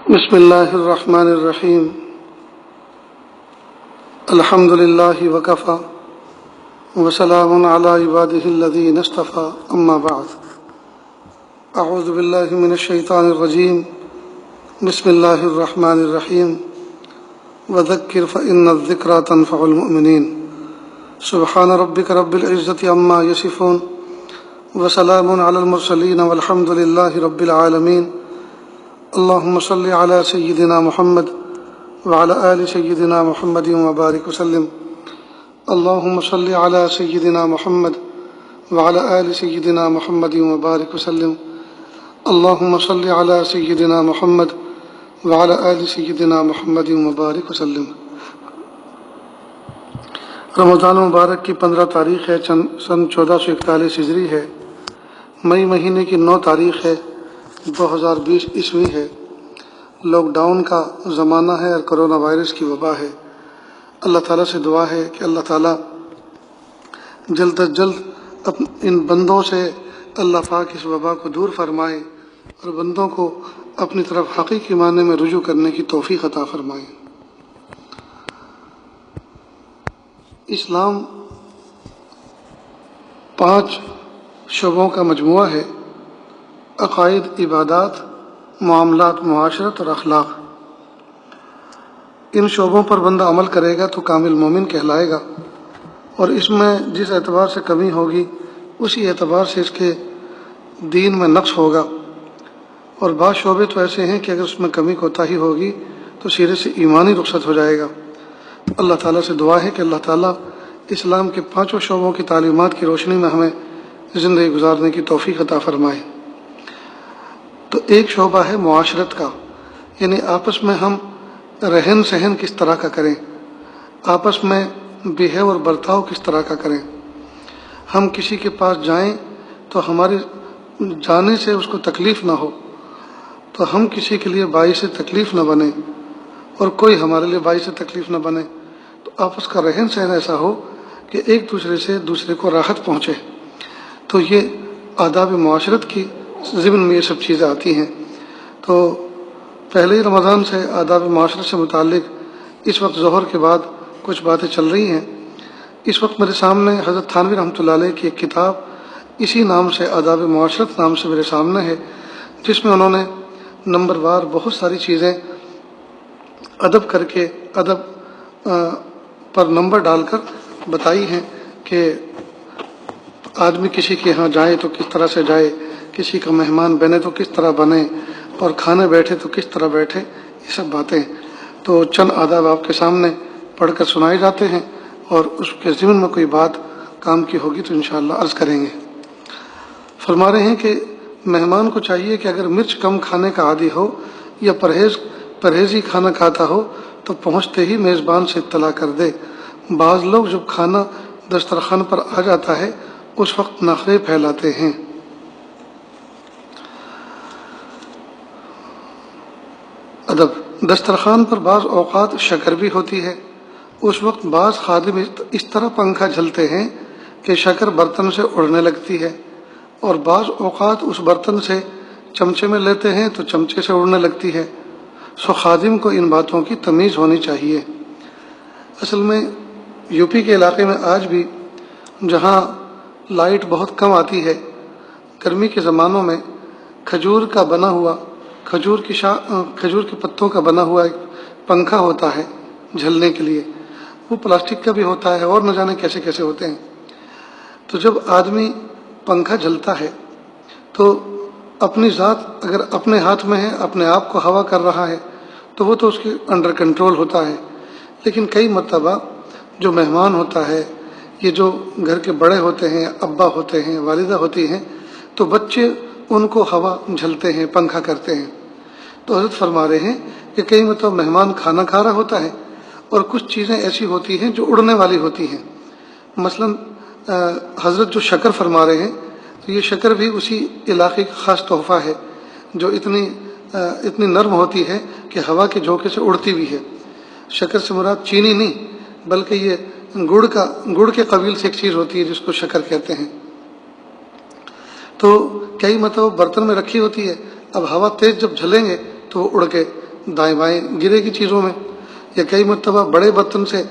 بسم اللہ الرحمن الرحیم الحمد للہ وکفی وسلام علی عبادہ الذین اصطفی اما بعد اعوذ باللہ من الشیطان الرجیم بسم اللہ الرحمن الرحیم وذکر فإن الذکرى تنفع المؤمنین سبحان ربک رب العزة عما یصفون وسلام علی المرسلین والحمد للہ رب العالمین اللهم صل على سيدنا محمد وعلى آل سيدنا محمد وبارك وسلم اللهم صل على سيدنا محمد وعلى آل سيدنا محمد وبارك وسلم اللهم صل على سيدنا محمد وعلى آل سيدنا محمد وبارك وسلم۔ رمضان مبارک کی 15 تاریخ ہے، سن 1441 ہجری ہے، مئی مہینے کی 9 تاریخ ہے، 2020 عیسوی ہے۔ لاک ڈاؤن کا زمانہ ہے اور کرونا وائرس کی وبا ہے۔ اللہ تعالیٰ سے دعا ہے کہ اللہ تعالیٰ جلد از جلد ان بندوں سے اللہ پاک اس وبا کو دور فرمائے اور بندوں کو اپنی طرف حقیقی معنی میں رجوع کرنے کی توفیق عطا فرمائے۔ اسلام 5 شعبوں کا مجموعہ ہے: عقائد، عبادات، معاملات، معاشرت اور اخلاق۔ ان شعبوں پر بندہ عمل کرے گا تو کامل مومن کہلائے گا، اور اس میں جس اعتبار سے کمی ہوگی اسی اعتبار سے اس کے دین میں نقص ہوگا۔ اور بعض شعبے تو ایسے ہیں کہ اگر اس میں کمی کوتاہی ہوگی تو سیرے سے ایمانی رخصت ہو جائے گا۔ اللہ تعالیٰ سے دعا ہے کہ اللہ تعالیٰ اسلام کے 5 شعبوں کی تعلیمات کی روشنی میں ہمیں زندگی گزارنے کی توفیق عطا فرمائے۔ تو ایک شعبہ ہے معاشرت کا، یعنی آپس میں ہم رہن سہن کس طرح کا کریں، آپس میں بیہیو اور برتاؤ کس طرح کا کریں۔ ہم کسی کے پاس جائیں تو ہماری جانے سے اس کو تکلیف نہ ہو، تو ہم کسی کے لیے باعث تکلیف نہ بنے اور کوئی ہمارے لیے باعث تکلیف نہ بنے، تو آپس کا رہن سہن ایسا ہو کہ ایک دوسرے سے دوسرے کو راحت پہنچے۔ تو یہ آداب معاشرت کی ضمن میں یہ سب چیزیں آتی ہیں۔ تو پہلے ہی رمضان سے آداب معاشرت سے متعلق اس وقت ظہر کے بعد کچھ باتیں چل رہی ہیں۔ اس وقت میرے سامنے حضرت تھانوی رحمۃ اللہ علیہ کی ایک کتاب اسی نام سے، آداب معاشرت نام سے میرے سامنے ہے، جس میں انہوں نے نمبر وار بہت ساری چیزیں ادب کر کے، ادب پر نمبر ڈال کر بتائی ہیں کہ آدمی کسی کے ہاں جائے تو کس طرح سے جائے، کسی کا مہمان بنے تو کس طرح بنے، اور کھانے بیٹھے تو کس طرح بیٹھے۔ یہ سب باتیں تو چند آداب آپ کے سامنے پڑھ کر سنائے جاتے ہیں، اور اس کے ضمن میں کوئی بات کام کی ہوگی تو انشاءاللہ عرض کریں گے۔ فرما رہے ہیں کہ مہمان کو چاہیے کہ اگر مرچ کم کھانے کا عادی ہو یا پرہیزی کھانا کھاتا ہو تو پہنچتے ہی میزبان سے اطلاع کر دے۔ بعض لوگ جب کھانا دسترخوان پر آ جاتا ہے اس وقت نخرے پھیلاتے ہیں۔ ادب: دسترخوان پر بعض اوقات شکر بھی ہوتی ہے۔ اس وقت بعض خادم اس طرح پنکھا جھلتے ہیں کہ شکر برتن سے اڑنے لگتی ہے، اور بعض اوقات اس برتن سے چمچے میں لیتے ہیں تو چمچے سے اڑنے لگتی ہے۔ سو خادم کو ان باتوں کی تمیز ہونی چاہیے۔ اصل میں یوپی کے علاقے میں آج بھی جہاں لائٹ بہت کم آتی ہے، گرمی کے زمانوں میں کھجور کے پتوں کا بنا ہوا ایک پنکھا ہوتا ہے جھلنے کے لیے۔ وہ پلاسٹک کا بھی ہوتا ہے اور نہ جانے کیسے کیسے ہوتے ہیں۔ تو جب آدمی پنکھا جھلتا ہے تو اپنی ذات اگر اپنے ہاتھ میں ہے، اپنے آپ کو ہوا کر رہا ہے تو وہ تو اس کے انڈر کنٹرول ہوتا ہے، لیکن کئی مرتبہ جو مہمان ہوتا ہے، یہ جو گھر کے بڑے ہوتے ہیں، ابا ہوتے ہیں، والدہ ہوتی ہیں، تو بچے ان کو ہوا جھلتے ہیں، پنکھا کرتے ہیں۔ تو حضرت فرما رہے ہیں کہ کئی مرتبہ مہمان کھانا کھا رہا ہوتا ہے اور کچھ چیزیں ایسی ہوتی ہیں جو اڑنے والی ہوتی ہیں۔ مثلا حضرت جو شکر فرما رہے ہیں تو یہ شکر بھی اسی علاقے کا خاص تحفہ ہے جو اتنی نرم ہوتی ہے کہ ہوا کے جھونکے سے اڑتی بھی ہے۔ شکر سے مراد چینی نہیں، بلکہ یہ گڑ کے قبیل سے ایک چیز ہوتی ہے جس کو شکر کہتے ہیں۔ تو کئی مرتبہ برتن میں رکھی ہوتی ہے، اب ہوا تیز جب جھلیں گے تو وہ اڑ کے دائیں بائیں گرے کی چیزوں میں، یا کئی مرتبہ بڑے برتن سے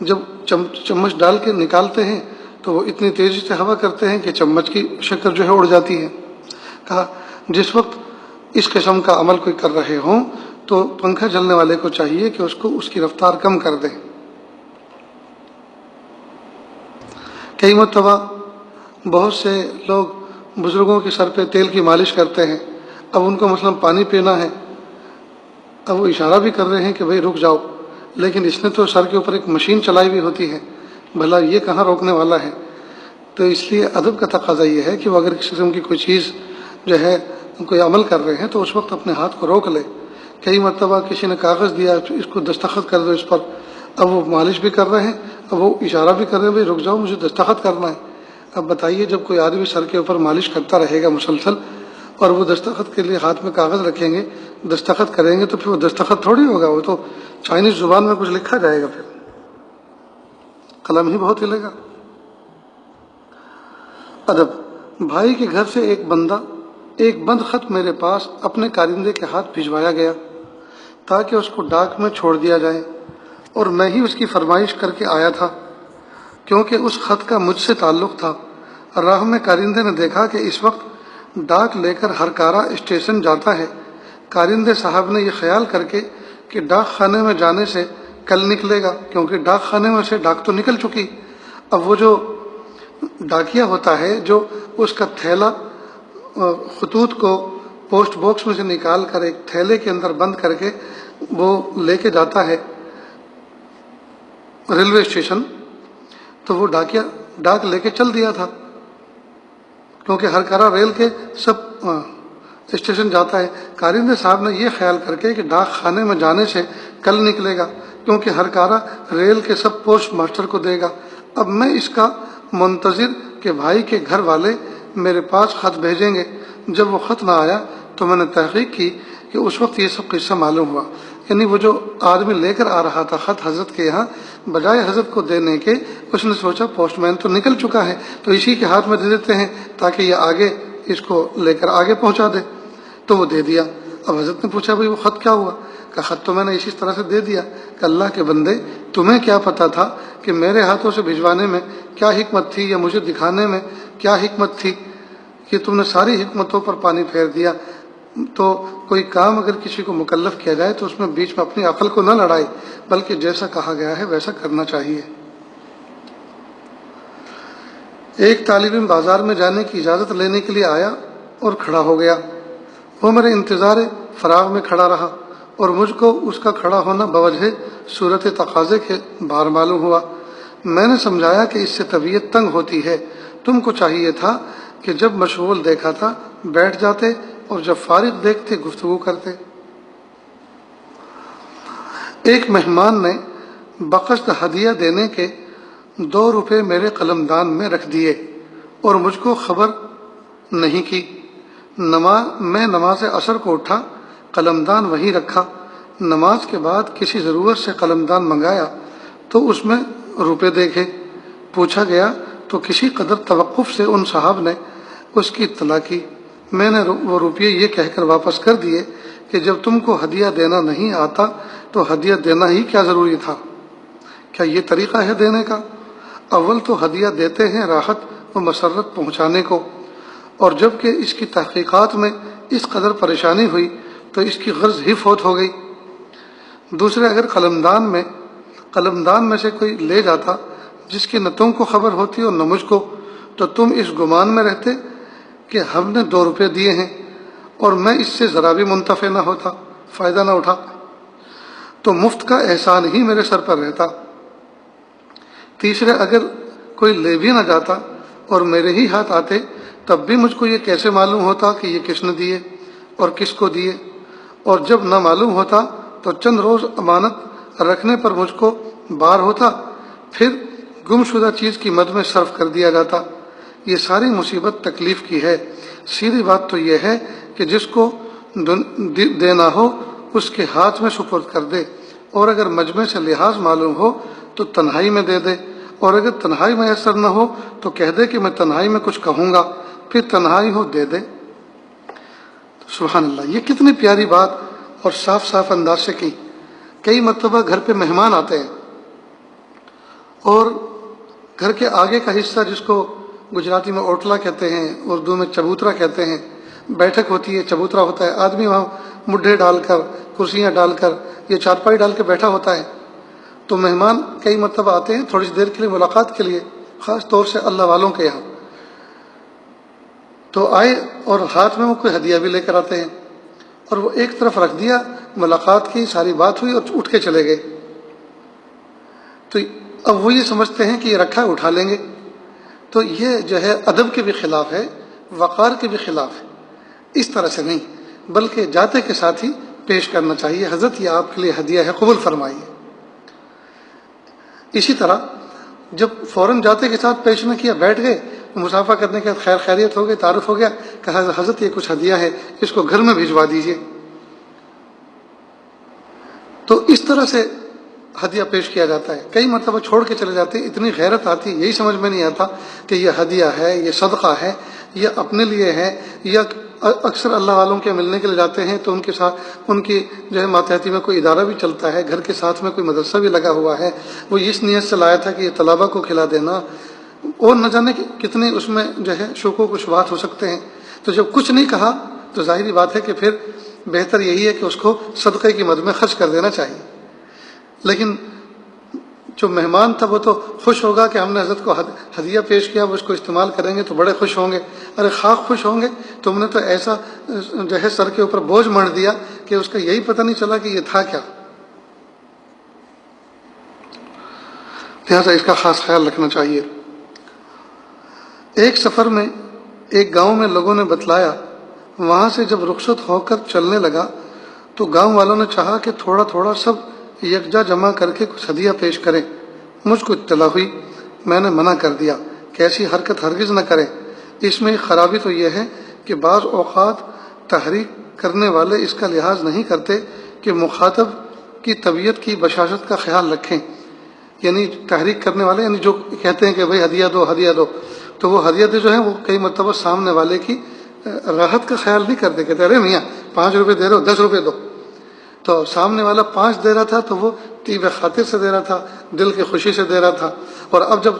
جب چمچ ڈال کے نکالتے ہیں تو وہ اتنی تیزی سے ہوا کرتے ہیں کہ چمچ کی شکل جو ہے اڑ جاتی ہے۔ کہا جس وقت اس قسم کا عمل کوئی کر رہے ہوں تو پنکھا چلنے والے کو چاہیے کہ اس کی رفتار کم کر دے۔ کئی مرتبہ بہت سے لوگ بزرگوں کے سر پہ تیل کی مالش کرتے ہیں، اب ان کو مثلا پانی پینا ہے، اب وہ اشارہ بھی کر رہے ہیں کہ بھئی رک جاؤ، لیکن اس نے تو سر کے اوپر ایک مشین چلائی ہوئی ہوتی ہے، بھلا یہ کہاں روکنے والا ہے؟ تو اس لیے ادب کا تقاضا یہ ہے کہ وہ اگر کسی قسم کی کوئی چیز جو ہے کوئی عمل کر رہے ہیں تو اس وقت اپنے ہاتھ کو روک لے۔ کئی مرتبہ کسی نے کاغذ دیا اس کو دستخط کر دو اس پر، اب وہ مالش بھی کر رہے ہیں، اب وہ اشارہ بھی کر رہے ہیں بھئی رک جاؤ مجھے دستخط کرنا ہے۔ اب بتائیے جب کوئی آدمی سر کے اوپر مالش کرتا رہے گا مسلسل اور وہ دستخط کے لیے ہاتھ میں کاغذ رکھیں گے دستخط کریں گے تو پھر وہ دستخط تھوڑی ہوگا، وہ تو چائنیز زبان میں کچھ لکھا جائے گا، پھر قلم ہی بہت ہلے گا۔ ادب، بھائی کے گھر سے ایک بند خط میرے پاس اپنے کارندے کے ہاتھ بھجوایا گیا تاکہ اس کو ڈاک میں چھوڑ دیا جائے، اور میں ہی اس کی فرمائش کر کے آیا تھا کیونکہ اس خط کا مجھ سے تعلق تھا۔ راہ میں کارندے نے دیکھا کہ اس وقت ڈاک لے کر ہرکارا اسٹیشن جاتا ہے۔ کارندے صاحب نے یہ خیال کر کے کہ ڈاک خانے میں جانے سے کل نکلے گا، کیونکہ ڈاک خانے میں سے ڈاک تو نکل چکی، اب وہ جو ڈاکیا ہوتا ہے جو اس کا تھیلا خطوط کو پوسٹ باکس میں سے نکال کر ایک تھیلے کے اندر بند کر کے وہ لے کے جاتا ہے ریلوے اسٹیشن، تو وہ ڈاک لے کے چل دیا تھا کیونکہ ہر کرا ریل کے سب اسٹیشن جاتا ہے۔ کارندے صاحب نے یہ خیال کر کے کہ ڈاک خانے میں جانے سے کل نکلے گا کیونکہ ہر کارا ریل کے سب پوسٹ ماسٹر کو دے گا، اب میں اس کا منتظر کہ بھائی کے گھر والے میرے پاس خط بھیجیں گے۔ جب وہ خط نہ آیا تو میں نے تحقیق کی کہ اس وقت یہ سب قصہ معلوم ہوا، یعنی وہ جو آدمی لے کر آ رہا تھا خط حضرت کے یہاں، بجائے حضرت کو دینے کے اس نے سوچا پوسٹ مین تو نکل چکا ہے تو اسی کے ہاتھ میں دے دیتے ہیں تاکہ یہ آگے اس کو لے کر آگے پہنچا دے، تو وہ دے دیا۔ اب حضرت نے پوچھا بھئی وہ خط کیا ہوا؟ کہ خط تو میں نے اسی طرح سے دے دیا۔ کہ اللہ کے بندے تمہیں کیا پتا تھا کہ میرے ہاتھوں سے بھجوانے میں کیا حکمت تھی یا مجھے دکھانے میں کیا حکمت تھی، کہ تم نے ساری حکمتوں پر پانی پھیر دیا۔ تو کوئی کام اگر کسی کو مکلف کیا جائے تو اس میں بیچ میں اپنی عقل کو نہ لڑائے، بلکہ جیسا کہا گیا ہے ویسا کرنا چاہیے۔ ایک طالب علم بازار میں جانے کی اجازت لینے کے لیے آیا اور کھڑا ہو گیا، وہ میرے انتظار فراغ میں کھڑا رہا اور مجھ کو اس کا کھڑا ہونا بوجہ صورت تقاضے کے بار معلوم ہوا۔ میں نے سمجھایا کہ اس سے طبیعت تنگ ہوتی ہے، تم کو چاہیے تھا کہ جب مشغول دیکھا تھا بیٹھ جاتے اور جب فارغ دیکھتے گفتگو کرتے۔ ایک مہمان نے بقصد ہدیہ دینے کے 2 روپے میرے قلمدان میں رکھ دیے اور مجھ کو خبر نہیں کی۔ میں نماز عصر کو اٹھا، قلمدان وہیں رکھا۔ نماز کے بعد کسی ضرورت سے قلمدان منگایا تو اس میں روپے دیکھے، پوچھا گیا تو کسی قدر توقف سے ان صاحب نے اس کی اطلاع کی۔ میں نے وہ روپیے یہ کہہ کر واپس کر دیے کہ جب تم کو ہدیہ دینا نہیں آتا تو ہدیہ دینا ہی کیا ضروری تھا؟ کیا یہ طریقہ ہے دینے کا؟ اول تو ہدیہ دیتے ہیں راحت و مسرت پہنچانے کو، اور جب کہ اس کی تحقیقات میں اس قدر پریشانی ہوئی تو اس کی غرض ہی فوت ہو گئی۔ دوسرے، اگر قلمدان میں سے کوئی لے جاتا جس کی نہ تم کو خبر ہوتی اور نہ مجھ کو، تو تم اس گمان میں رہتے کہ ہم نے 2 روپے دیے ہیں اور میں اس سے ذرا بھی منتفع نہ ہوتا، فائدہ نہ اٹھا، تو مفت کا احسان ہی میرے سر پر رہتا۔ تیسرے، اگر کوئی لے بھی نہ جاتا اور میرے ہی ہاتھ آتے تب بھی مجھ کو یہ کیسے معلوم ہوتا کہ یہ کس نے دیے اور کس کو دیے، اور جب نہ معلوم ہوتا تو چند روز امانت رکھنے پر مجھ کو بار ہوتا، پھر گم شدہ چیز کی مد میں صرف کر دیا جاتا۔ یہ ساری مصیبت تکلیف کی ہے۔ سیدھی بات تو یہ ہے کہ جس کو دینا ہو اس کے ہاتھ میں سپرد کر دے، اور اگر مجمع سے لحاظ معلوم ہو تو تنہائی میں دے دے، اور اگر تنہائی میسر نہ ہو تو کہہ دے کہ میں تنہائی میں کچھ کہوں گا، پھر تنہائی ہو دے دے۔ سبحان اللہ، یہ کتنی پیاری بات اور صاف صاف انداز سے کی۔ کئی مرتبہ گھر پہ مہمان آتے ہیں اور گھر کے آگے کا حصہ، جس کو گجراتی میں اوٹلا کہتے ہیں، اردو میں چبوترا کہتے ہیں، بیٹھک ہوتی ہے، چبوترا ہوتا ہے، آدمی وہاں مڈھے ڈال کر، کرسیاں ڈال کر یا چارپائی ڈال کے بیٹھا ہوتا ہے۔ تو مہمان کئی مرتبہ آتے ہیں تھوڑی سی دیر کے لیے ملاقات کے لیے، خاص طور سے اللہ والوں کے یہاں، تو آئے اور ہاتھ میں وہ کوئی ہدیہ بھی لے کر آتے ہیں، اور وہ ایک طرف رکھ دیا، ملاقات کی، ساری بات ہوئی اور اٹھ کے چلے گئے۔ تو اب وہ یہ سمجھتے ہیں کہ یہ رکھا ہے اٹھا لیں گے، تو یہ جو ہے ادب کے بھی خلاف ہے، وقار کے بھی خلاف ہے۔ اس طرح سے نہیں، بلکہ جاتے کے ساتھ ہی پیش کرنا چاہیے، حضرت یہ آپ کے لیے ہدیہ ہے، قبول فرمائیے۔ اسی طرح جب فوراً جاتے کے ساتھ پیش نہ کیا، بیٹھ گئے، مسافہ کرنے کے بعد خیر خیریت ہو گئی، تعارف ہو گیا، کہا حضرت یہ کچھ ہدیہ ہے، اس کو گھر میں بھجوا دیجیے، تو اس طرح سے ہدیہ پیش کیا جاتا ہے۔ کئی مرتبہ چھوڑ کے چلے جاتے ہیں، اتنی غیرت آتی، یہی سمجھ میں نہیں آتا کہ یہ ہدیہ ہے، یہ صدقہ ہے، یہ اپنے لیے ہے، یا اکثر اللہ والوں کے ملنے کے لیے جاتے ہیں تو ان کے ساتھ ان کی جو ہے ماتحتی میں کوئی ادارہ بھی چلتا ہے، گھر کے ساتھ میں کوئی مدرسہ بھی لگا ہوا ہے، وہ اس نیت سے لایا تھا کہ یہ طلبہ کو کھلا دینا، اور نہ جانے کتنے اس میں جو ہے شکوک و شبہات ہو سکتے ہیں۔ تو جب کچھ نہیں کہا تو ظاہری بات ہے کہ پھر بہتر یہی ہے کہ اس کو صدقے کی مد میں خرچ کر دینا چاہیے۔ لیکن جو مہمان تھا وہ تو خوش ہوگا کہ ہم نے حضرت کو ہدیہ پیش کیا، وہ اس کو استعمال کریں گے تو بڑے خوش ہوں گے۔ ارے خاک خوش ہوں گے، تم نے تو ایسا جو ہے سر کے اوپر بوجھ مار دیا کہ اس کا یہی پتہ نہیں چلا کہ یہ تھا کیا۔ لہٰذا اس کا خاص خیال رکھنا چاہیے۔ ایک سفر میں ایک گاؤں میں لوگوں نے بتلایا، وہاں سے جب رخصت ہو کر چلنے لگا تو گاؤں والوں نے چاہا کہ تھوڑا تھوڑا سب یکجا جمع کر کے کچھ ہدیہ پیش کریں۔ مجھ کو اطلاع ہوئی، میں نے منع کر دیا کہ ایسی حرکت ہرگز نہ کریں۔ اس میں خرابی تو یہ ہے کہ بعض اوقات تحریک کرنے والے اس کا لحاظ نہیں کرتے کہ مخاطب کی طبیعت کی بشاشت کا خیال رکھیں، یعنی تحریک کرنے والے یعنی جو کہتے ہیں کہ بھئی ہدیہ دو ہدیہ دو، تو وہ ہدیہ جو ہیں وہ کئی مرتبہ سامنے والے کی راحت کا خیال نہیں کرتے، کہتے ارے میاں 5 روپے دے رہے ہو 10 روپے دو، تو سامنے والا 5 دے رہا تھا تو وہ طیب خاطر سے دے رہا تھا، دل کی خوشی سے دے رہا تھا، اور اب جب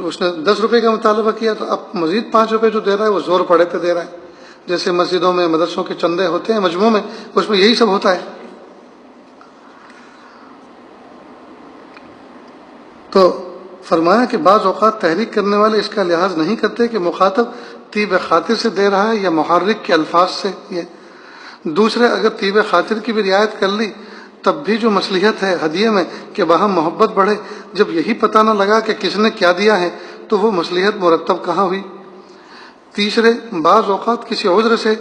اس نے 10 روپے کا مطالبہ کیا تو اب مزید 5 روپے جو دے رہا ہے وہ زور پڑے پہ دے رہا ہے۔ جیسے مسجدوں میں مدرسوں کے چندے ہوتے ہیں مجموعوں میں، اس میں یہی سب ہوتا ہے۔ تو فرمایا کہ بعض اوقات تحریک کرنے والے اس کا لحاظ نہیں کرتے کہ مخاطب طیب خاطر سے دے رہا ہے یا محرک کے الفاظ سے۔ یہ دوسرے اگر طیب خاطر کی بھی رعایت کر لی تب بھی جو مصلحت ہے ہدیے میں کہ باہم محبت بڑھے، جب یہی پتہ نہ لگا کہ کس نے کیا دیا ہے تو وہ مصلحت مرتب کہاں ہوئی۔ تیسرے، بعض اوقات کسی عذر سے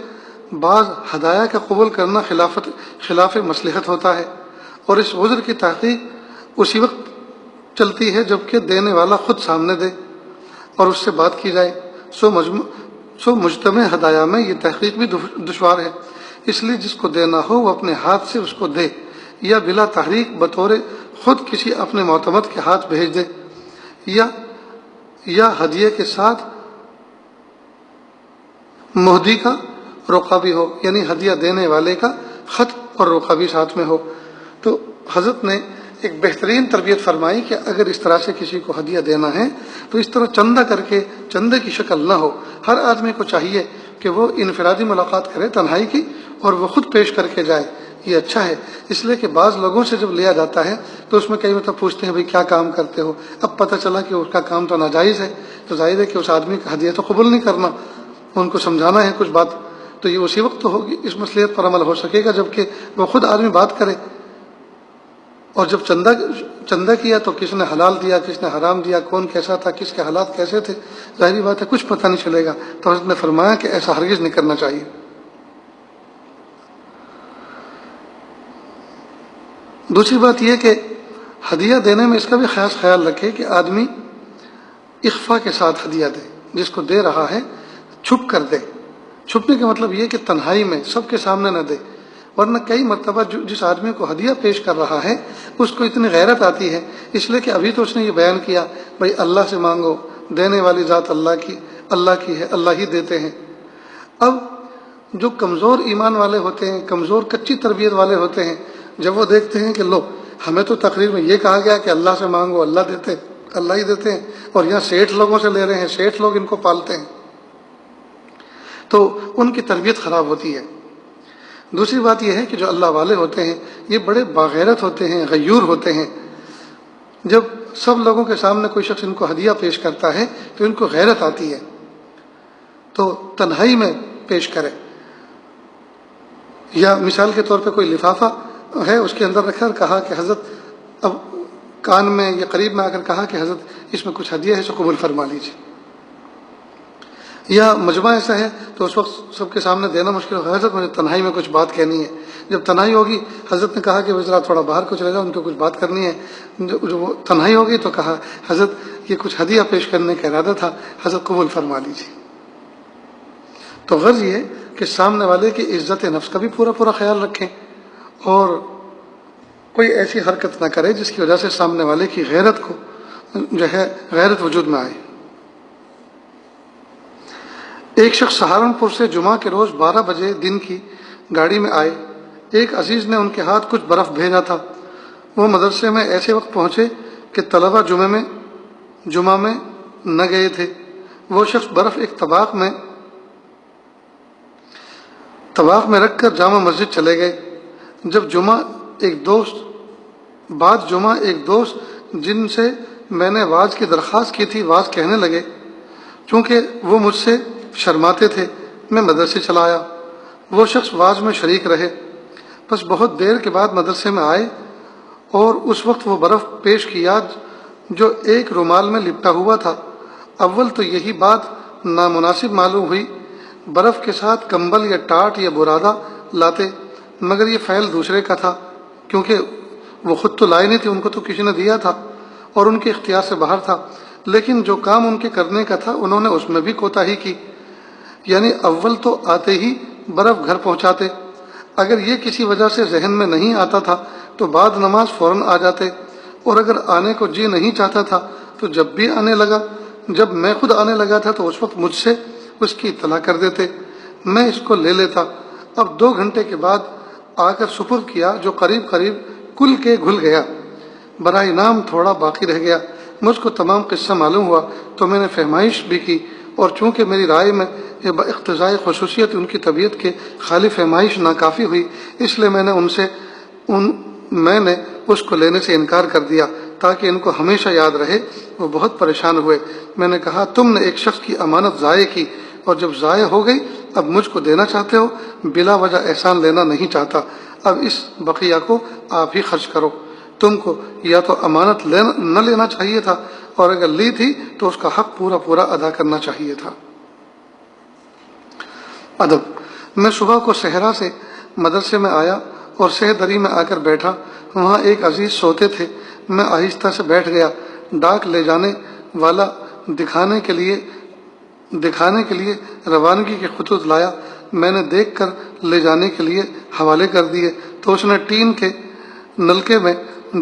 بعض ہدایہ کا قبول کرنا خلاف مصلحت ہوتا ہے، اور اس عذر کی تحقیق اسی وقت چلتی ہے جبکہ دینے والا خود سامنے دے اور اس سے بات کی جائے۔ سو مجتمع ہدایہ میں یہ تحقیق بھی دشوار ہے، اس لیے جس کو دینا ہو وہ اپنے ہاتھ سے اس کو دے، یا بلا تحریک بطور خود کسی اپنے معتمد کے ہاتھ بھیج دے، یا ہدیے کے ساتھ مہدی کا رقعہ بھی ہو، یعنی ہدیہ دینے والے کا خط اور رقعہ بھی ساتھ میں ہو۔ تو حضرت نے ایک بہترین تربیت فرمائی کہ اگر اس طرح سے کسی کو ہدیہ دینا ہے تو اس طرح چندہ کر کے، چندے کی شکل نہ ہو، ہر آدمی کو چاہیے کہ وہ انفرادی ملاقات کرے تنہائی کی اور وہ خود پیش کر کے جائے، یہ اچھا ہے۔ اس لیے کہ بعض لوگوں سے جب لیا جاتا ہے تو اس میں کئی مطلب پوچھتے ہیں بھئی کیا کام کرتے ہو، اب پتہ چلا کہ اس کا کام تو ناجائز ہے، تو ظاہر ہے کہ اس آدمی کا ہدیہ تو قبول نہیں کرنا، ان کو سمجھانا ہے کچھ بات، تو یہ اسی وقت تو ہوگی، اس مصلحت پر عمل ہو سکے گا جبکہ وہ خود آدمی بات کرے۔ اور جب چندہ کیا تو کس نے حلال دیا، کس نے حرام دیا، کون کیسا تھا، کس کے حالات کیسے تھے، ظاہری بات ہے کچھ پتہ نہیں چلے گا، تو حضرت نے فرمایا کہ ایسا ہرگز نہیں کرنا چاہیے۔ دوسری بات یہ کہ ہدیہ دینے میں اس کا بھی خاص خیال رکھے کہ آدمی اخفا کے ساتھ ہدیہ دے، جس کو دے رہا ہے چھپ کر دے۔ چھپنے کا مطلب یہ کہ تنہائی میں سب کے سامنے نہ دے، ورنہ کئی مرتبہ جس آدمی کو ہدیہ پیش کر رہا ہے اس کو اتنی غیرت آتی ہے، اس لیے کہ ابھی تو اس نے یہ بیان کیا بھائی اللہ سے مانگو، دینے والی ذات اللہ کی ہے، اللہ ہی دیتے ہیں۔ اب جو کمزور ایمان والے ہوتے ہیں، کمزور کچی تربیت والے ہوتے ہیں، جب وہ دیکھتے ہیں کہ لو ہمیں تو تقریر میں یہ کہا گیا کہ اللہ سے مانگو، اللہ ہی دیتے ہیں، اور یہاں سیٹھ لوگوں سے لے رہے ہیں، سیٹھ لوگ ان کو پالتے ہیں، تو ان کی تربیت خراب ہوتی ہے۔ دوسری بات یہ ہے کہ جو اللہ والے ہوتے ہیں یہ بڑے باغیرت ہوتے ہیں، غیور ہوتے ہیں۔ جب سب لوگوں کے سامنے کوئی شخص ان کو ہدیہ پیش کرتا ہے تو ان کو غیرت آتی ہے، تو تنہائی میں پیش کرے، یا مثال کے طور پہ کوئی لفافہ ہے اس کے اندر رکھا اور کہا کہ حضرت، اب کان میں یا قریب میں آ کر کہا کہ حضرت اس میں کچھ ہدیہ ہے، اسے قبول فرما لیجیے، یا مجمع ایسا ہے تو اس وقت سب کے سامنے دینا مشکل ہوگا، حضرت مجھے تنہائی میں کچھ بات کہنی ہے۔ جب تنہائی ہوگی حضرت نے کہا کہ ذرا تھوڑا باہر کو چلے جاؤ، ان کو کچھ بات کرنی ہے۔ جو وہ تنہائی ہوگی تو کہا حضرت یہ کچھ ہدیہ پیش کرنے کا ارادہ تھا، حضرت قبول فرما لیجیے۔ تو غرض یہ کہ سامنے والے کی عزت نفس کا بھی پورا پورا خیال رکھیں، اور کوئی ایسی حرکت نہ کرے جس کی وجہ سے سامنے والے کی غیرت کو غیرت وجود میں آئے۔ ایک شخص سہارنپور سے جمعہ کے روز 12 بجے دن کی گاڑی میں آئے۔ ایک عزیز نے ان کے ہاتھ کچھ برف بھیجا تھا۔ وہ مدرسے میں ایسے وقت پہنچے کہ طلبہ جمعہ میں نہ گئے تھے۔ وہ شخص برف ایک طباق میں رکھ کر جامع مسجد چلے گئے۔ جب جمعہ ایک دوست جن سے میں نے واز کی درخواست کی تھی واز کہنے لگے، چونکہ وہ مجھ سے شرماتے تھے، میں مدرسے چلا آیا۔ وہ شخص واز میں شریک رہے، بس بہت دیر کے بعد مدرسے میں آئے اور اس وقت وہ برف پیش کیا جو ایک رومال میں لپٹا ہوا تھا۔ اول تو یہی بات نامناسب معلوم ہوئی، برف کے ساتھ کمبل یا ٹاٹ یا برادہ لاتے، مگر یہ فعل دوسرے کا تھا، کیونکہ وہ خود تو لائے نہیں تھے، ان کو تو کسی نے دیا تھا اور ان کے اختیار سے باہر تھا، لیکن جو کام ان کے کرنے کا تھا انہوں نے اس میں بھی کوتاہی کی، یعنی اول تو آتے ہی برف گھر پہنچاتے۔ اگر یہ کسی وجہ سے ذہن میں نہیں آتا تھا تو بعد نماز فوراً آ جاتے، اور اگر آنے کو جی نہیں چاہتا تھا تو جب میں خود آنے لگا تھا تو اس وقت مجھ سے اس کی اطلاع کر دیتے، میں اس کو لے لیتا۔ اب 2 گھنٹے کے بعد آ کر سپرد کیا جو قریب کل کے گھل گیا، برائے نام تھوڑا باقی رہ گیا۔ مجھ کو تمام قصہ معلوم ہوا تو میں نے فہمائش بھی کی، اور چونکہ میری رائے میں یہ باقتضاء خصوصیت ان کی طبیعت کے خالی فہمائش ناکافی ہوئی، اس لیے میں نے اس کو لینے سے انکار کر دیا تاکہ ان کو ہمیشہ یاد رہے۔ وہ بہت پریشان ہوئے۔ میں نے کہا تم نے ایک شخص کی امانت ضائع کی، اور جب ضائع ہو گئی اب مجھ کو دینا چاہتے ہو، بلا وجہ احسان لینا نہیں چاہتا، اب اس بقیہ کو آپ ہی خرچ کرو۔ تم کو یا تو امانت نہ لینا چاہیے تھا، اور اگر لی تھی تو اس کا حق پورا ادا کرنا چاہیے تھا۔ ادب۔ میں صبح کو صحرا سے مدرسے میں آیا اور سہ دری میں آ کر بیٹھا، وہاں ایک عزیز سوتے تھے۔ میں آہستہ سے بیٹھ گیا۔ ڈاک لے جانے والا دکھانے کے لیے روانگی کے خطوط لایا، میں نے دیکھ کر لے جانے کے لیے حوالے کر دیے تو اس نے ٹین کے نلکے میں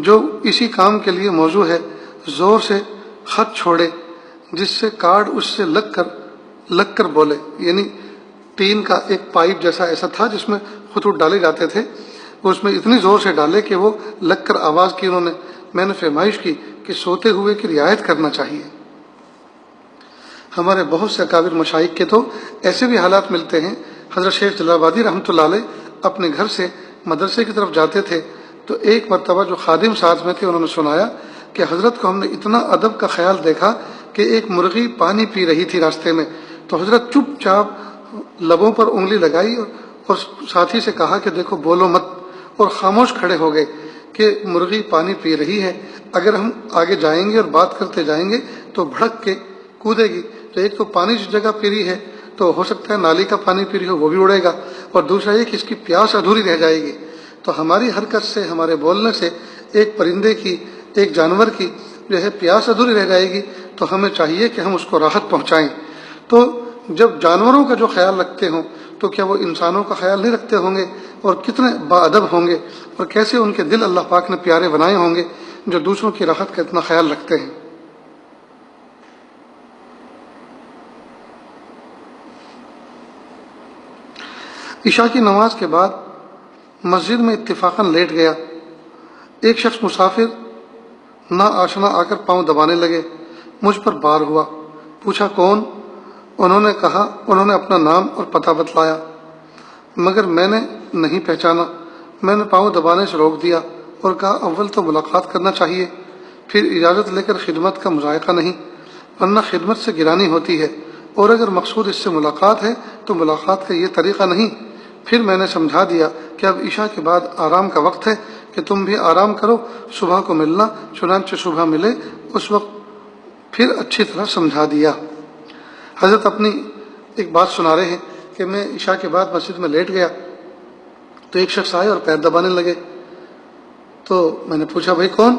جو اسی کام کے لیے موزوں ہے زور سے خط چھوڑے، جس سے کارڈ اس سے لگ کر بولے، یعنی ٹین کا ایک پائپ جیسا ایسا تھا جس میں خطوط ڈالے جاتے تھے، اس میں اتنی زور سے ڈالے کہ وہ لگ کر آواز کی انہوں نے۔ میں نے فرمائش کی کہ سوتے ہوئے کی رعایت کرنا چاہیے۔ ہمارے بہت سے اکابر مشائخ کے تو ایسے بھی حالات ملتے ہیں۔ حضرت شیخ جلال آبادی رحمۃ اللہ علیہ اپنے گھر سے مدرسے کی طرف جاتے تھے تو ایک مرتبہ جو خادم ساتھ میں تھے انہوں نے سنایا کہ حضرت کو ہم نے اتنا ادب کا خیال دیکھا کہ ایک مرغی پانی پی رہی تھی راستے میں، تو حضرت چپ چاپ لبوں پر انگلی لگائی اور ساتھی سے کہا کہ دیکھو بولو مت، اور خاموش کھڑے ہو گئے کہ مرغی پانی پی رہی ہے، اگر ہم آگے جائیں گے اور بات کرتے جائیں گے تو بھڑک کے کودے گی، تو ایک تو پانی جس جگہ پی رہی ہے تو ہو سکتا ہے نالی کا پانی پی رہی ہو وہ بھی اڑے گا، اور دوسرا یہ کہ اس کی پیاس ادھوری رہ جائے گی۔ تو ہماری حرکت سے، ہمارے بولنے سے ایک پرندے کی، ایک جانور کی جو ہے پیاس ادھوری رہ جائے گی، تو ہمیں چاہیے کہ ہم اس کو راحت پہنچائیں۔ تو جب جانوروں کا جو خیال رکھتے ہوں تو کیا وہ انسانوں کا خیال نہیں رکھتے ہوں گے؟ اور کتنے با ادب ہوں گے، اور کیسے ان کے دل اللہ پاک نے پیارے بنائے ہوں گے جو دوسروں کی راحت کا اتنا خیال رکھتے ہیں۔ عشاء کی نماز کے بعد مسجد میں اتفاقاً لیٹ گیا۔ ایک شخص مسافر نا آشنا آ کر پاؤں دبانے لگے۔ مجھ پر بار ہوا، پوچھا کون؟ انہوں نے اپنا نام اور پتہ بتلایا، مگر میں نے نہیں پہچانا۔ میں نے پاؤں دبانے سے روک دیا اور کہا اول تو ملاقات کرنا چاہیے، پھر اجازت لے کر خدمت کا مذائقہ نہیں، ورنہ خدمت سے گرانی ہوتی ہے، اور اگر مقصود اس سے ملاقات ہے تو ملاقات کا یہ طریقہ نہیں۔ پھر میں نے سمجھا دیا کہ اب عشاء کے بعد آرام کا وقت ہے کہ تم بھی آرام کرو، صبح کو ملنا۔ چنانچہ صبح ملے، اس وقت پھر اچھی طرح سمجھا دیا۔ حضرت اپنی ایک بات سنا رہے ہیں کہ میں عشاء کے بعد مسجد میں لیٹ گیا تو ایک شخص آئے اور پیر دبانے لگے، تو میں نے پوچھا بھائی کون؟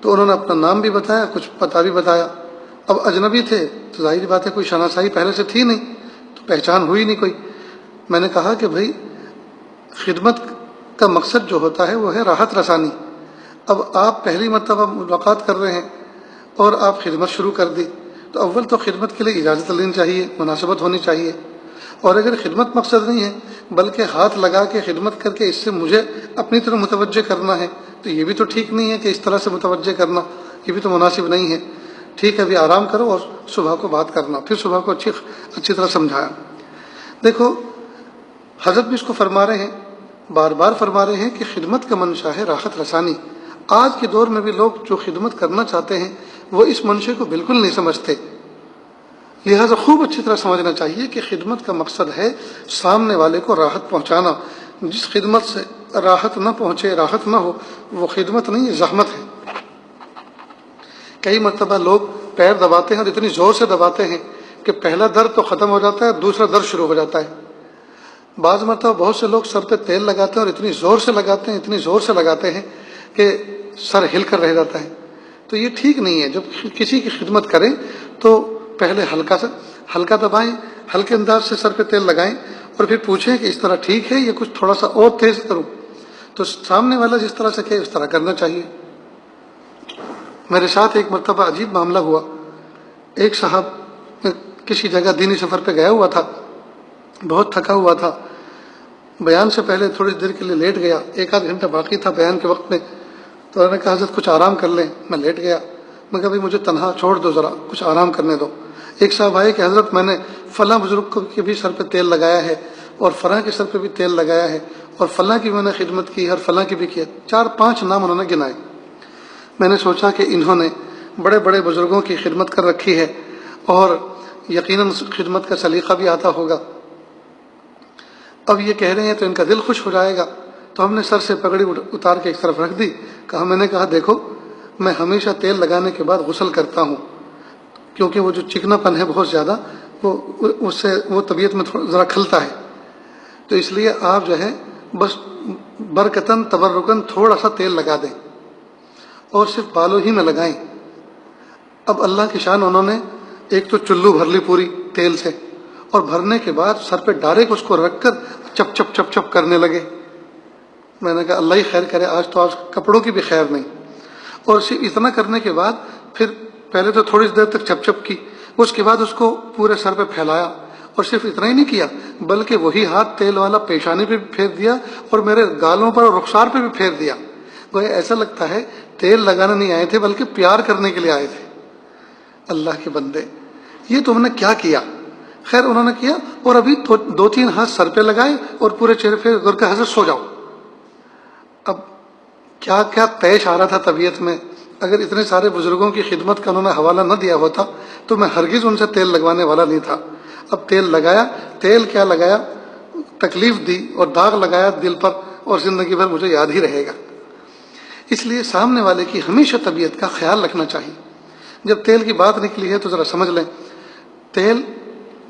تو انہوں نے اپنا نام بھی بتایا، کچھ پتہ بھی بتایا۔ اب اجنبی تھے تو ظاہر بات ہے کوئی شناسائی پہلے سے تھی نہیں، تو پہچان ہوئی نہیں کوئی۔ میں نے کہا کہ بھائی خدمت کا مقصد جو ہوتا ہے وہ ہے راحت رسانی۔ اب آپ پہلی مرتبہ ملاقات کر رہے ہیں اور آپ خدمت شروع کر دی، تو اول تو خدمت کے لیے اجازت لینی چاہیے، مناسبت ہونی چاہیے۔ اور اگر خدمت مقصد نہیں ہے بلکہ ہاتھ لگا کے خدمت کر کے اس سے مجھے اپنی طرف متوجہ کرنا ہے، تو یہ بھی تو ٹھیک نہیں ہے کہ اس طرح سے متوجہ کرنا، یہ بھی تو مناسب نہیں ہے۔ ٹھیک ہے، ابھی آرام کرو اور صبح کو بات کرنا۔ پھر صبح کو اچھی طرح سمجھایا۔ دیکھو حضرت بھی اس کو فرما رہے ہیں، بار بار فرما رہے ہیں کہ خدمت کا منشا ہے راحت رسانی۔ آج کے دور میں بھی لوگ جو خدمت کرنا چاہتے ہیں وہ اس منشے کو بالکل نہیں سمجھتے، لہٰذا خوب اچھی طرح سمجھنا چاہیے کہ خدمت کا مقصد ہے سامنے والے کو راحت پہنچانا۔ جس خدمت سے راحت نہ پہنچے، راحت نہ ہو، وہ خدمت نہیں، زحمت ہے۔ کئی مرتبہ لوگ پیر دباتے ہیں اور اتنی زور سے دباتے ہیں کہ پہلا درد تو ختم ہو جاتا ہے، دوسرا درد شروع ہو جاتا ہے۔ بعض مرتبہ بہت سے لوگ سر پہ تیل لگاتے ہیں اور اتنی زور سے لگاتے ہیں کہ سر ہل کر رہ جاتا ہے۔ تو یہ ٹھیک نہیں ہے۔ جب کسی کی خدمت کریں تو پہلے ہلکا دبائیں، ہلکے انداز سے سر پہ تیل لگائیں اور پھر پوچھیں کہ اس طرح ٹھیک ہے یا کچھ تھوڑا سا اور تیز کروں، تو سامنے والا جس طرح سے کہے اس طرح کرنا چاہیے۔ میرے ساتھ ایک مرتبہ عجیب معاملہ ہوا۔ ایک صاحب کسی جگہ دینی سفر پہ گیا ہوا تھا، بہت تھکا ہوا تھا، بیان سے پہلے تھوڑی دیر کے لیے لیٹ گیا، 1 آدھ گھنٹہ باقی تھا بیان کے وقت میں، تو انہوں نے کہا حضرت کچھ آرام کر لیں۔ میں لیٹ گیا، میں کہا بھائی مجھے تنہا چھوڑ دو، ذرا کچھ آرام کرنے دو۔ ایک صاحب آئے کہ حضرت میں نے فلاں بزرگ کے بھی سر پہ تیل لگایا ہے اور فلاں کے سر پہ بھی تیل لگایا ہے اور فلاں کی میں نے خدمت کی اور فلاں کی بھی کی، 4-5 نام انہوں نے گنائے۔ میں نے سوچا کہ انہوں نے بڑے بڑے بزرگوں کی خدمت کر رکھی ہے اور یقیناً خدمت کا سلیقہ بھی آتا ہوگا، اب یہ کہہ رہے ہیں تو ان کا دل خوش ہو جائے گا۔ تو ہم نے سر سے پگڑی اتار کے ایک طرف رکھ دی۔ میں نے کہا دیکھو میں ہمیشہ تیل لگانے کے بعد غسل کرتا ہوں، کیونکہ وہ جو چکنا پن ہے بہت زیادہ، اس سے وہ طبیعت میں ذرا کھلتا ہے، تو اس لیے آپ جو ہے بس برکتاً تبرکاً تھوڑا سا تیل لگا دیں اور صرف بالوں ہی میں لگائیں۔ اب اللہ کی شان، انہوں نے ایک تو چلو بھر لی پوری تیل سے، اور بھرنے کے بعد سر پہ ڈائریکٹ اس کو رکھ کر چپ چپ چپ چپ کرنے لگے۔ میں نے کہا اللہ ہی خیر کرے، آج تو کپڑوں کی بھی خیر نہیں۔ اور صرف اتنا کرنے کے بعد پھر پہلے تو تھوڑی دیر تک چپ چپ کی، اس کے بعد اس کو پورے سر پہ پھیلایا، اور صرف اتنا ہی نہیں کیا بلکہ وہی ہاتھ تیل والا پیشانی پہ بھی پھیر دیا اور میرے گالوں پر اور رخسار پہ بھی پھیر دیا۔ گویا ایسا لگتا ہے تیل لگانا نہیں آئے تھے بلکہ پیار کرنے کے لیے آئے تھے۔ اللہ کے بندے، یہ تم نے کیا کیا؟ خیر انہوں نے کیا، اور ابھی 2-3 ہاتھ سر پہ لگائے اور پورے چہرے پہ غور کا حضرت سو جاؤ۔ اب کیا کیا پیش آ رہا تھا طبیعت میں، اگر اتنے سارے بزرگوں کی خدمت کا انہوں نے حوالہ نہ دیا ہوتا تو میں ہرگز ان سے تیل لگوانے والا نہیں تھا۔ اب تیل لگایا، تیل کیا لگایا، تکلیف دی اور داغ لگایا دل پر، اور زندگی بھر مجھے یاد ہی رہے گا۔ اس لیے سامنے والے کی ہمیشہ طبیعت کا خیال رکھنا چاہیے۔ جب تیل کی بات نکلی ہے تو ذرا سمجھ لیں، تیل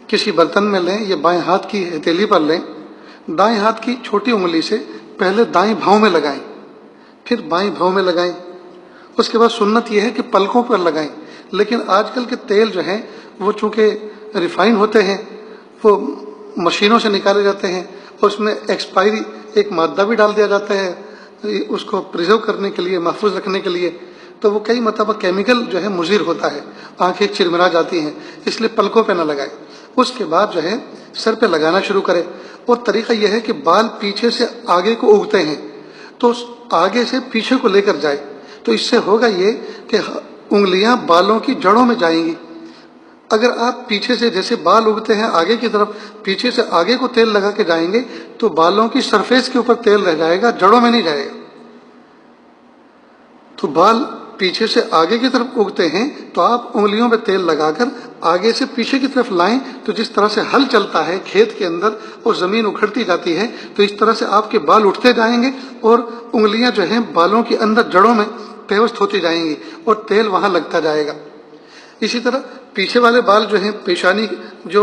کسی برتن میں لیں یا بائیں ہاتھ کی ہتھیلی پر لیں، دائیں ہاتھ کی چھوٹی انگلی سے پہلے دائیں بھاؤں میں لگائیں، پھر بائیں بھاؤں میں لگائیں، اس کے بعد سنت یہ ہے کہ پلکوں پر لگائیں۔ لیکن آج کل کے تیل جو ہیں وہ چونکہ ریفائن ہوتے ہیں، وہ مشینوں سے نکالے جاتے ہیں، اور اس میں ایکسپائری ایک مادہ بھی ڈال دیا جاتا ہے اس کو پرزرو کرنے کے لیے، محفوظ رکھنے کے لیے، تو وہ کئی مرتبہ کیمیکل جو ہے مضر ہوتا ہے، آنکھیں چرمرا جاتی ہیں، اس لیے پلکوں پہ نہ لگائے۔ اس کے بعد جو ہے سر پہ لگانا شروع کرے۔ اور طریقہ یہ ہے کہ بال پیچھے سے آگے کو اگتے ہیں تو آگے سے پیچھے کو لے کر جائے، تو اس سے ہوگا یہ کہ انگلیاں بالوں کی جڑوں میں جائیں گی۔ اگر آپ پیچھے سے جیسے بال اگتے ہیں آگے کی طرف، پیچھے سے آگے کو تیل لگا کے جائیں گے تو بالوں کی سرفیس کے اوپر تیل رہ جائے گا، جڑوں میں نہیں جائے گا۔ تو بال پیچھے سے آگے کی طرف اگتے ہیں تو آپ انگلیوں پہ تیل لگا کر آگے سے پیچھے کی طرف لائیں، تو جس طرح سے ہل چلتا ہے کھیت کے اندر اور زمین اکھڑتی جاتی ہے، تو اس طرح سے آپ کے بال اٹھتے جائیں گے اور انگلیاں جو ہیں بالوں کے اندر جڑوں میں پیوست ہوتی جائیں گی اور تیل وہاں لگتا جائے گا۔ اسی طرح پیچھے والے بال جو ہیں پیشانی جو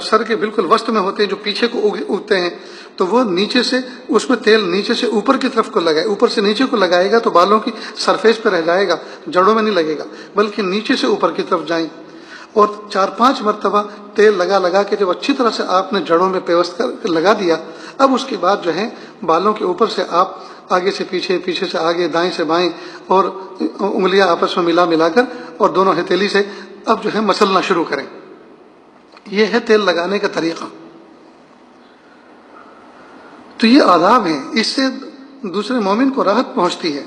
سر کے بالکل وسط میں ہوتے ہیں، جو پیچھے کو اگتے ہیں، تو وہ نیچے سے اس میں تیل نیچے سے اوپر کی طرف کو لگائے، اوپر سے نیچے کو لگائے گا تو بالوں کی سرفیس پہ رہ جائے گا، جڑوں میں نہیں لگے گا، بلکہ نیچے سے اوپر کی طرف جائیں۔ اور 4-5 مرتبہ تیل لگا کے جب اچھی طرح سے آپ نے جڑوں میں پیوست کر لگا دیا، اب اس کے بعد جو ہے بالوں کے اوپر سے آپ آگے سے پیچھے، پیچھے سے آگے، دائیں سے بائیں اور انگلیاں آپس میں ملا کر اور دونوں ہتھیلی سے اب جو ہے مسلنا شروع کریں۔ یہ ہے تیل لگانے کا طریقہ۔ تو یہ آداب ہیں، اس سے دوسرے مومن کو راحت پہنچتی ہے۔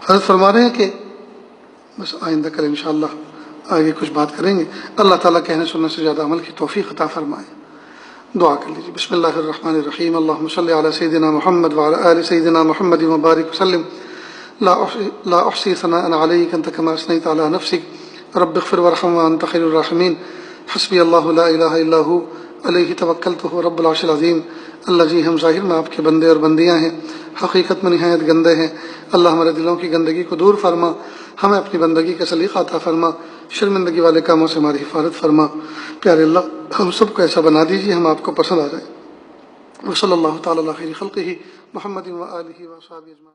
حضرت فرما رہے ہیں کہ بس آئندہ کل انشاءاللہ آگے کچھ بات کریں گے۔ اللہ تعالیٰ کہنے سننے سے زیادہ عمل کی توفیق عطا فرمائے۔ دعا کر لیجیے۔ بسم اللہ الرحمن الرحیم، اللہم صلی علی سیدنا محمد وعلی آل سیدنا محمد وبارک وسلم۔ لا احصی ثناء علیک انت کما اثنیت علی نفسک رب اغفر وارحم وانت خیر الراحمین۔ حسبی اللہ لا الہ الا ھو علیہ توکلت وہو رب العرش العظیم۔ اللہ جی، ہم ظاہر میں آپ کے بندے اور بندیاں ہیں، حقیقت میں نہایت گندے ہیں۔ اللہ ہمارے دلوں کی گندگی کو دور فرما، ہمیں اپنی بندگی کا سلیقہ عطا فرما، شرمندگی والے کاموں سے ہماری حفاظت فرما۔ پیارے اللہ، ہم سب کو ایسا بنا دیجیے ہم آپ کو پسند آ جائیں۔ وصلی اللہ تعالی علی خیر خلقہ محمد و آلہ و صحبہ اجمعین۔